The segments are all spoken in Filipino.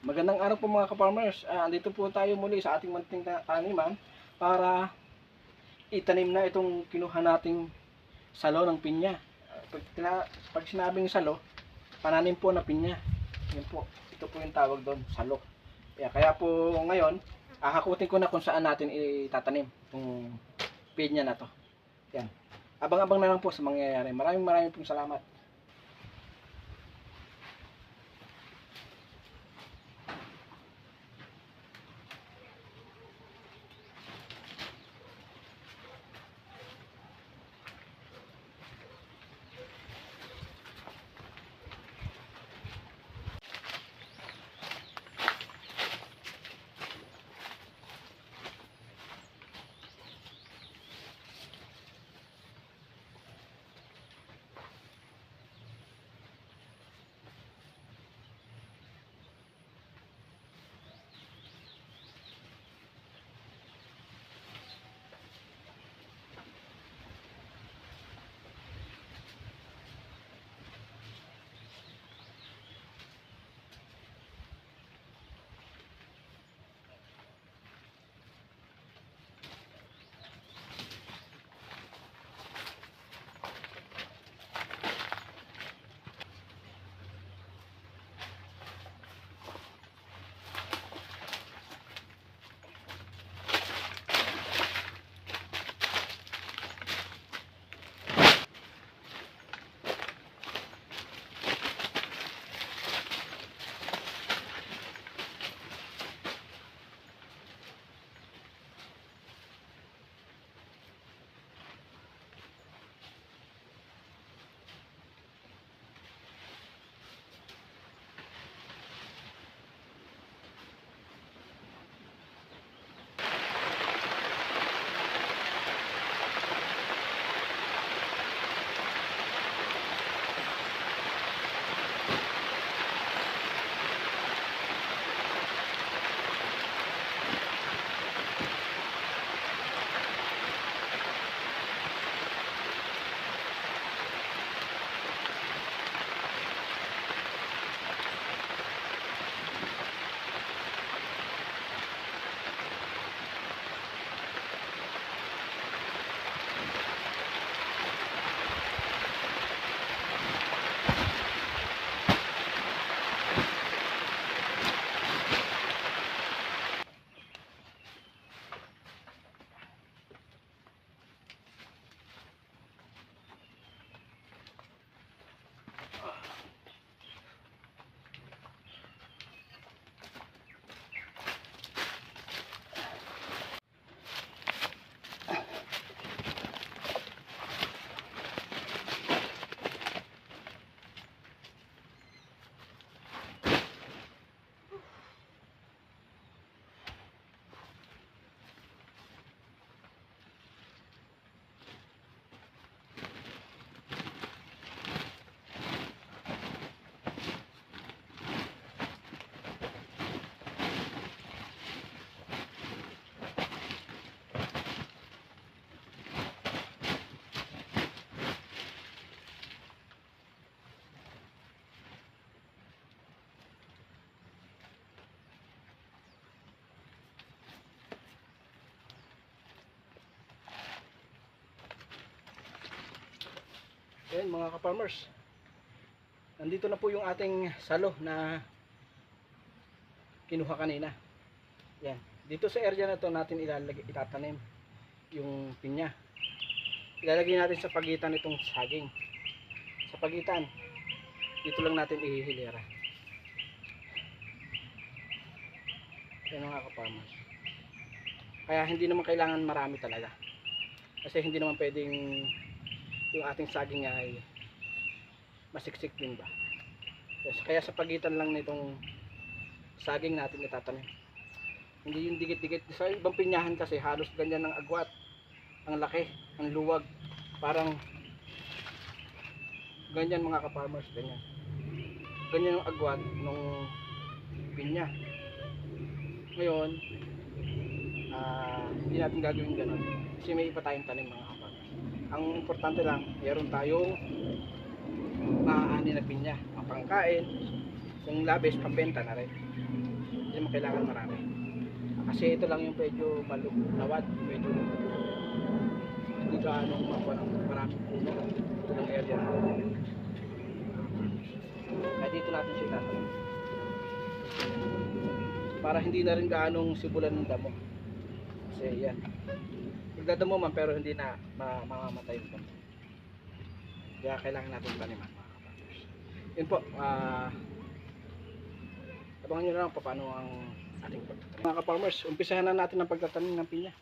Magandang araw po mga ka-farmers. Andito po tayo muli sa ating munting taniman para itanim na itong kinuha nating salo ng pinya. Pag sinabing salo, pananim po na pinya. Yan po. Ito po yung tawag doon, salo. Kaya po ngayon, hakutin ko na kung saan natin itatanim itong pinya na to. Yan. Abang-abang na lang po sa mangyayari. Maraming pong salamat. Ayan mga ka-farmers, nandito na po yung ating salo na kinuha kanina. Yan. Dito sa area na to natin itatanim yung pinya. Ilalagay natin sa pagitan nitong saging. Sa pagitan. Dito lang natin ihihilera. Ayan mga ka-farmers. Kaya hindi naman kailangan marami talaga. Kasi hindi naman pwedeng yung ating saging ay masiksik din ba. Kaya sa pagitan lang nitong saging natin itatanim. Hindi yung dikit-dikit. Sa ibang pinyahan kasi halos ganyan ng agwat. Ang laki, ang luwag. Parang ganyan mga ka-farmers, ganyan. Ganyan yung agwat ng pinya. Ngayon, hindi natin gagawin ganun. Kasi may iba tayong tanim mga ka-farmers. Ang importante lang, meron tayong maaani na pinya, mapangkain, kung labis, pambenta na rin. Hindi mo kailangan marami. Kasi ito lang yung medyo malawad, medyo hindi gaano maraming puno. Ito lang area na. Kaya dito natin siya itatanim. Para hindi na rin gaanong sibulan ng damo. Kasi yan. Magdadamo man pero hindi na mamamatay yung damo. Kaya kailangan natin taniman mga kapatid. Yun po, abangan nyo na lang paano ang ating pagtatanim. Mga ka-farmers, umpisahan na natin ang pagtatanim ng pinya.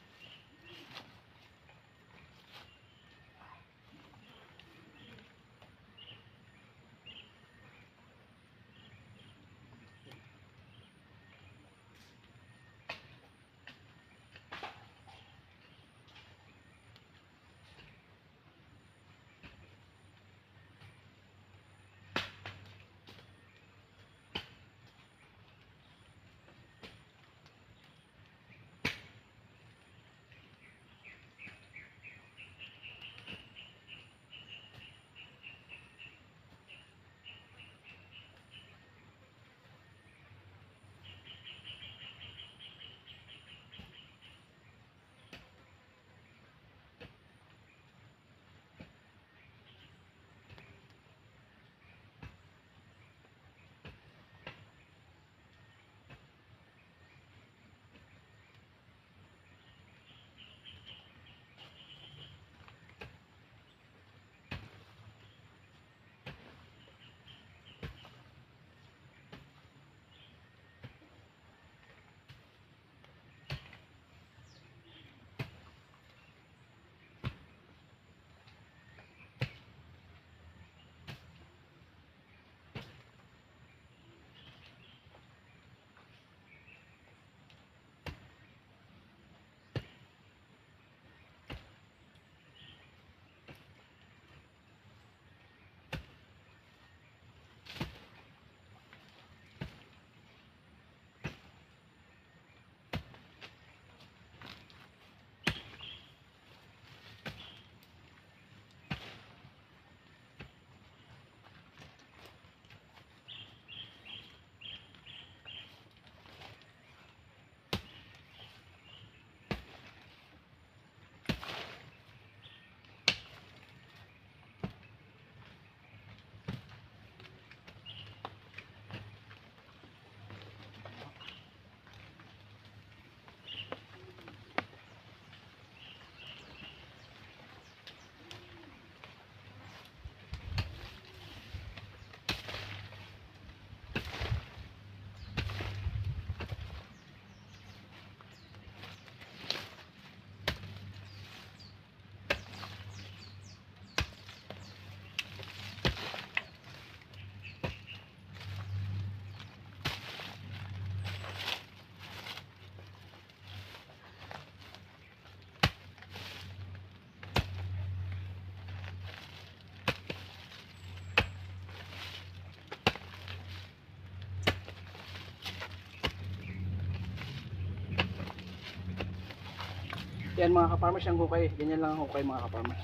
Yan mga ka-farmers, yung hukay. Ganyan lang ang hukay mga ka-farmers.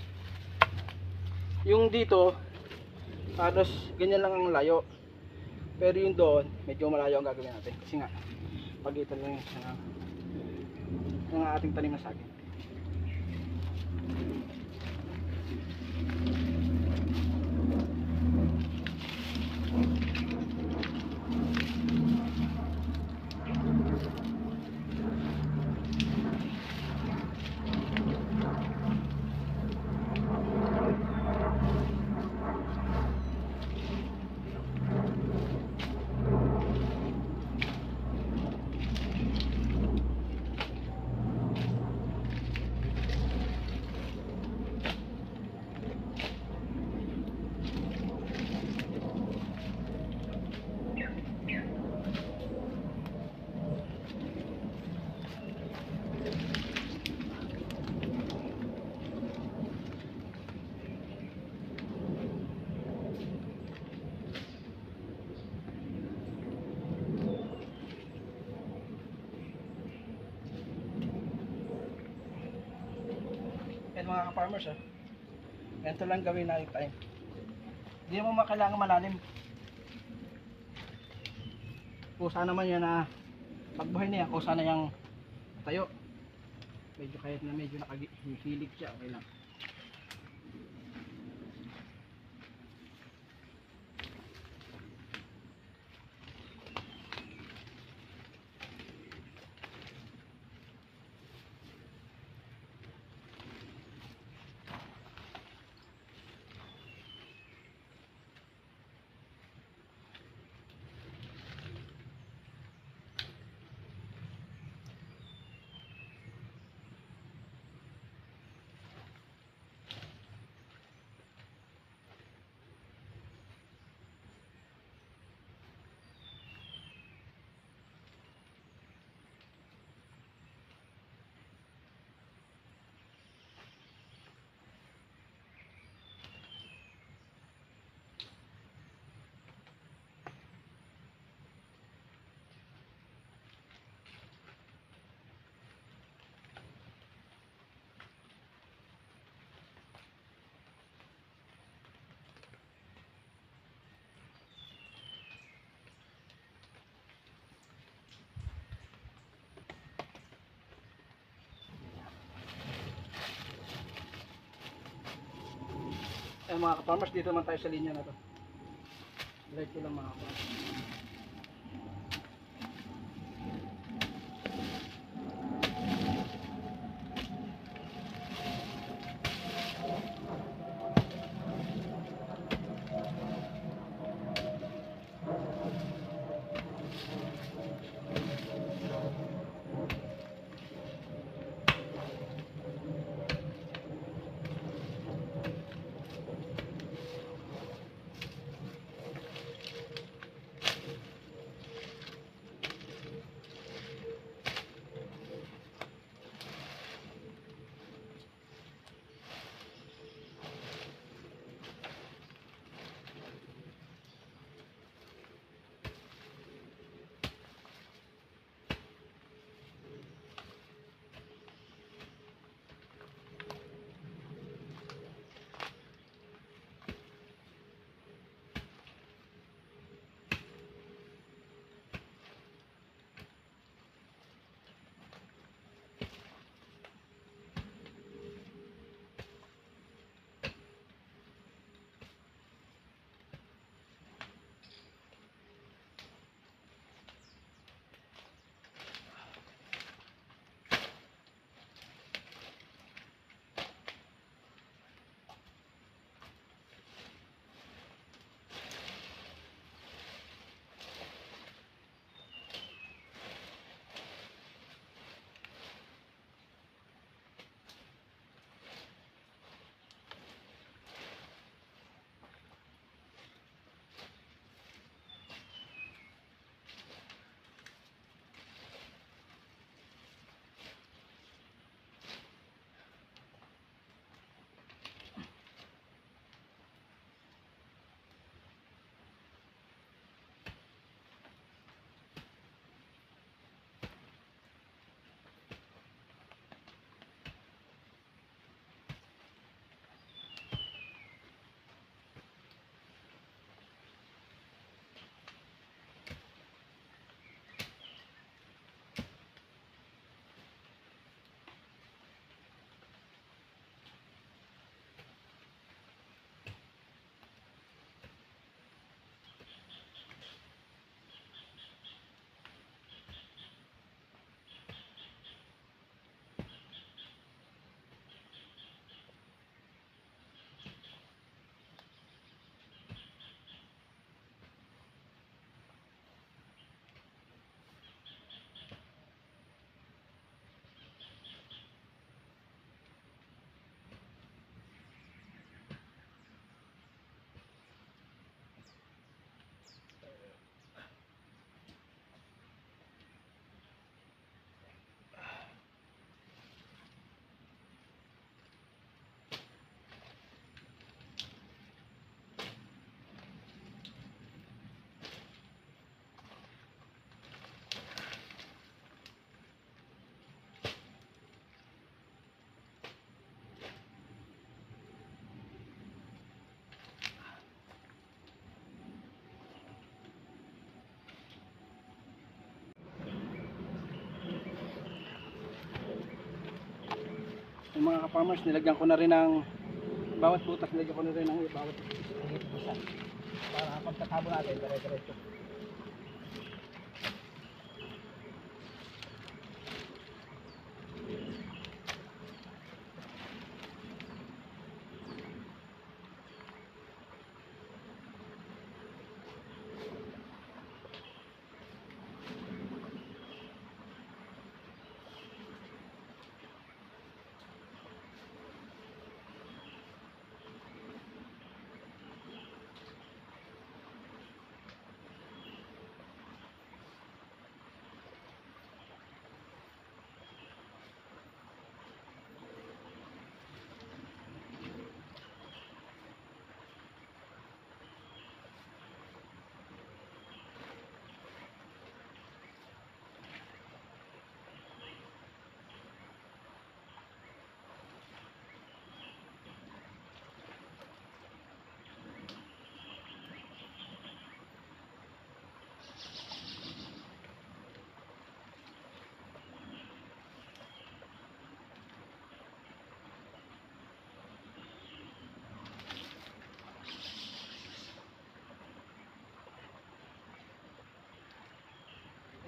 Yung dito, halos ganyan lang ang layo. Pero yung doon, medyo malayo ang gagawin natin. Kasi nga, pagitan lang yung ng ating tanim na saging. Yan mga ka-farmers, ganito lang gawin natin tayo. Hindi mo makailangan malalim. Kusa naman yan na pagbuhay niya, kung sana yung tayo. Medyo kahit na medyo nakahilig siya, okay lang. Eh mga ka-farmers, dito naman tayo sa linya na to. Light ko lang mga ka-farmers. Yung mga ka-farmers, nilagyan ko na rin ng bawat butas, nilagyan ko na rin ng bawat isa para pagkatabo natin dire-diretso.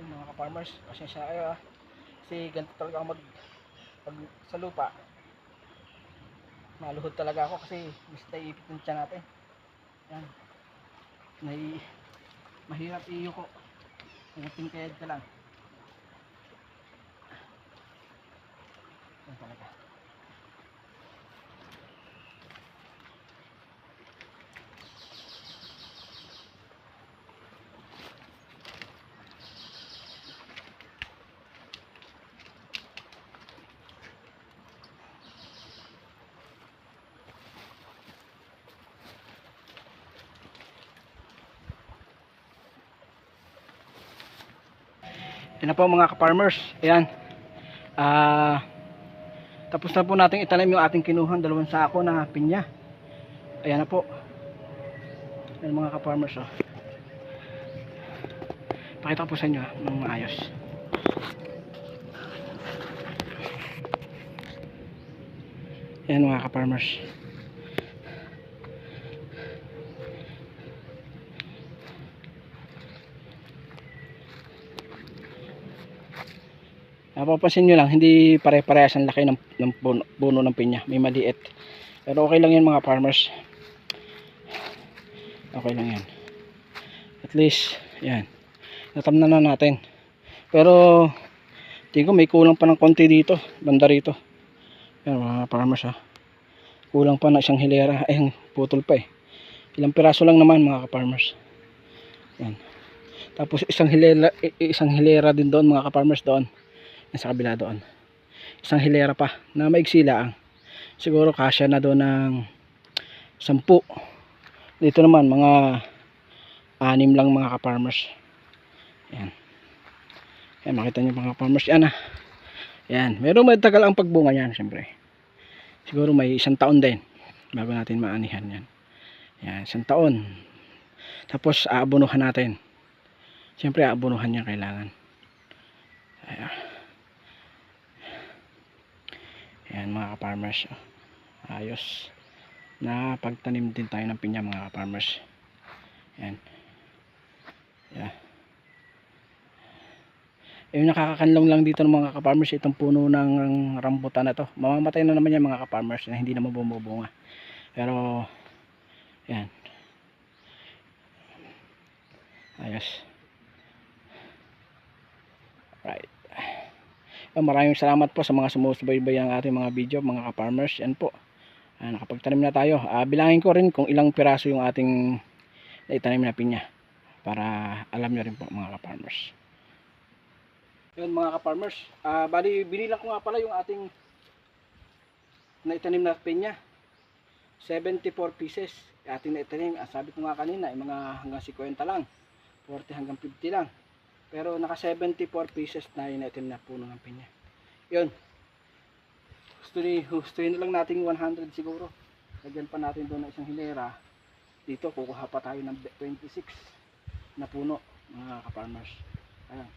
Mga ka-farmers, pasensya kayo kasi ganito talaga ako pag sa lupa. Maluhod talaga ako kasi mas naiipit ng tiyan natin. Yan. Mahirap iyuko. Kunting kayad ka lang. Yan talaga. Yan na po mga ka-farmers. Ayan. Tapos na po natin itanim yung ating kinuhang 2 sako na pinya. Ayan na po. Ayan mga ka-farmers. Pakita ko po sa inyo ng maayos. Ayan mga ka-farmers. Napapansin nyo lang, hindi pare-parehas ang laki ng puno ng pinya. May maliit. Pero okay lang yan mga farmers. Okay lang yan. At least, yan. Natamnan na natin. Pero, tingin ko may kulang pa ng konti dito. Banda rito. Yan mga farmers ha. Kulang pa na isang hilera. Ay, putol pa eh. Ilang piraso lang naman mga farmers. Yan. Tapos isang hilera din doon mga farmers doon. Sa kabila doon. Isang hilera pa na maigsi lang. Siguro kasya na doon ng 10. Dito naman mga 6 lang mga ka-farmers. Yan. Yan makita niyo mga farmers yan ah. Yan, meron matagal ang pagbunga niyan siyempre. Siguro may 1 taon din bago natin maanihan yan. Yan, 1 taon. Tapos aabonuhan natin. Siyempre aabonuhan niya kailangan. Ayan. Ayan mga ka-farmers. Ayos. Na pagtanim din tayo ng pinya mga ka-farmers. Ayan. Yeah. Yung nakakakanlong lang dito ng mga ka-farmers itong puno ng rambutan na to. Mamamatay na naman yan mga ka-farmers na hindi naman bumubunga. Pero ayan. Ayos. Right. Maraming salamat po sa mga sumusubaybay ng ating mga video mga ka-farmers. Yan po. Nakapagtanim na tayo. Bilangin ko rin kung ilang piraso yung ating itanim na pinya para alam nyo rin po mga ka-farmers. Yun mga ka-farmers. Bali binilang ko nga pala yung ating naitanim na pinya. 74 pieces. Ating naitanim. Sabi ko nga kanina mga hanggang 50 lang. 40 hanggang 50 lang. Pero naka 74 pieces na yung item na puno ng pinya. Yun. Gustuin na lang natin 100 siguro. Lagyan pa natin doon ng isang hilera. Dito kukuha pa tayo ng 26 na puno mga ka-farmers. Ayan.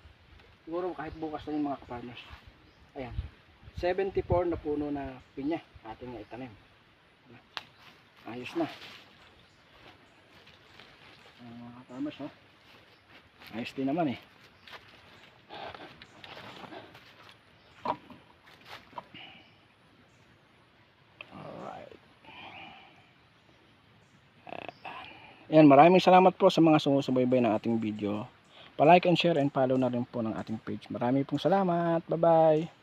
Siguro kahit bukas na yung mga ka-farmers. Ayan. 74 na puno na pinya ating itanim. Ayos na. Mga farmers, oh. Ayos din naman eh. Alright. Yan, maraming salamat po sa mga sumusubaybay ng ating video. Pa-like and share and follow na rin po ng ating page. Maraming pong salamat. Bye-bye.